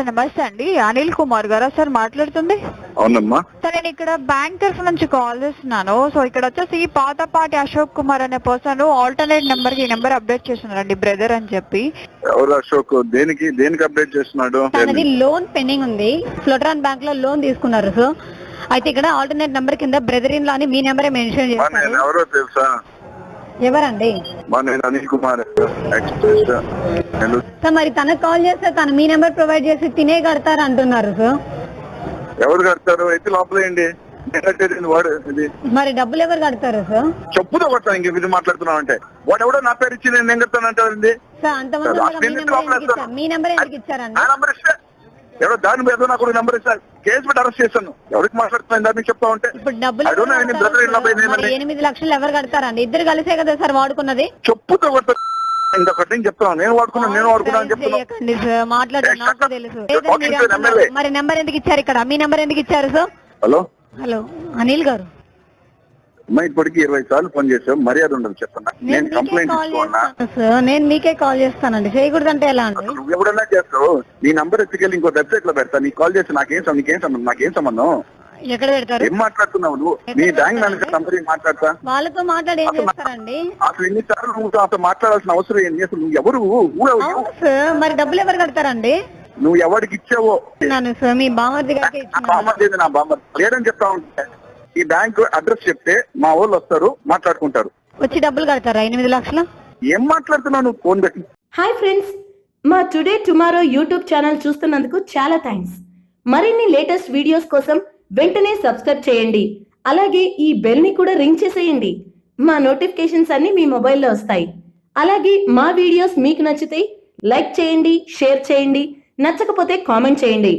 Sir నమస్తే అండి, అనిల్ కుమార్ గారా సార్ మాట్లాడుతుంది? అవునమ్మా. సార్ నేను ఇక్కడ బ్యాంక్ తరఫు నుంచి కాల్ చేస్తున్నాను. సో ఇక్కడ వచ్చేసి పాతపాటి అశోక్ కుమార్ అనే పర్సన్ ఆల్టర్నేట్ నెంబర్ కి ఈ నెంబర్ అప్డేట్ చేస్తున్నారండి, బ్రదర్ అని చెప్పి. ఎవరు అశోక్? దేనికి అప్డేట్ చేస్తున్నాడు? తనది లోన్ పెండింగ్ ఉంది, ఫ్లోటరాన్ బ్యాంక్ లో లోన్ తీసుకున్నారు. సో అయితే ఇక్కడ ఆల్టర్నేట్ నెంబర్ కింద బ్రదర్ ఇన్ లా అని మీ నెంబరే మెన్షన్ చేశారు. ఎవరో తెలుసా? ఎవరండి? నేను అనిల్ కుమార్. సార్ మరి తనకు కాల్ చేస్తే తను మీ నెంబర్ ప్రొవైడ్ చేసి తినే కడతారు అంటున్నారు. సార్ ఎవరు కడతారు? అయితే లోపలేయండి. వాడు ఇది మరి డబ్బులు ఎవరు కడతారు? సార్ చెప్పుతో కొడతాను. ఇంక ఇది మాట్లాడుతున్నావు అంటే వాడు ఎవడో నా పేరు ఇచ్చి నేను కడతానంటే సార్ అంతమంది మీ నెంబర్ ఎందుకు ఇచ్చారండి? నా నంబర్ ఇస్తే ఎవరో దాని మీద నాకు నెంబర్ ఇస్తారు, కేసు పెట్టి అరెస్ట్ చేస్తాను. ఎవరికి మాట్లాడుతున్నాను దాన్ని చెప్తా ఉంటే ఇప్పుడు డబ్బులు 8 లక్షలు ఎవరు కడతారండి? ఇద్దరు కలిసే కదా సార్ వాడుకున్నది. చెప్పుతో కొడతా. ఇంకొకటి నేను చెప్తాను, నేను వాడుకున్నాను చెప్తాను మాట్లాడారు, నాకు తెలుసు. మరి నెంబర్ ఎందుకు ఇచ్చారు ఇక్కడ? మీ నెంబర్ ఎందుకు ఇచ్చారు? సార్ హలో అనిల్ గారు, ఇప్పటికి 20 సార్లు ఫోన్ చేసావు, మర్యాద ఉండదు చెప్తున్నా. నేను కంప్లైంట్ నేను మీకే కాల్ చేస్తానండి, చేయకూడదంటే ఎలా అండి? నువ్వు ఎవడన్నా చేస్తావు, నీ నంబర్ ఎత్తుకెళ్ళి ఇంకో వెబ్సైట్ లో పెడతా. నీకు కాల్ చేసి నాకేం సంబంధం? ఎక్కడ పెడతారు? ఏం మాట్లాడుతున్నావు నువ్వు? నీ బ్యాంక్ మేనేజర్ నంబర్ మాట్లాడతా. వాళ్ళతో మాట్లాడి ఏం చేస్తారండి? అసలు ఎన్నిసార్లు నువ్వు అసలు మాట్లాడాల్సిన అవసరం ఏంటి? అసలు నువ్వు ఎవరు? మరి డబ్బులు ఎవరు కడతారండి? నువ్వు ఎవరికి ఇచ్చావో? మీ బామర్ది గారికి బామర్ది. నా బామర్ది లేదని చెప్తా ఉంటే ఈ బ్యాంక్ అడ్రస్ చెప్తే మా వాళ్ళు వస్తారు, మాట్లాడుకుంటారు. వచ్చి డబ్బులు కడతారా 8 లక్షలు? ఏం మాట్లాడుతున్నావు నువ్వు? ఫోన్ పెట్టి. హాయ్ ఫ్రెండ్స్, మా టుడే టుమారో యూట్యూబ్ ఛానల్ చూస్తున్నందుకు చాలా థ్యాంక్స్. మరిన్ని లేటెస్ట్ వీడియోస్ కోసం వెంటనే సబ్స్క్రైబ్ చేయండి. అలాగే ఈ బెల్ ని కూడా రింగ్ చేసేయండి. మా నోటిఫికేషన్స్ అన్ని మీ మొబైల్లో వస్తాయి. అలాగే మా వీడియోస్ మీకు నచ్చితే లైక్ చేయండి, షేర్ చేయండి, నచ్చకపోతే కామెంట్ చేయండి.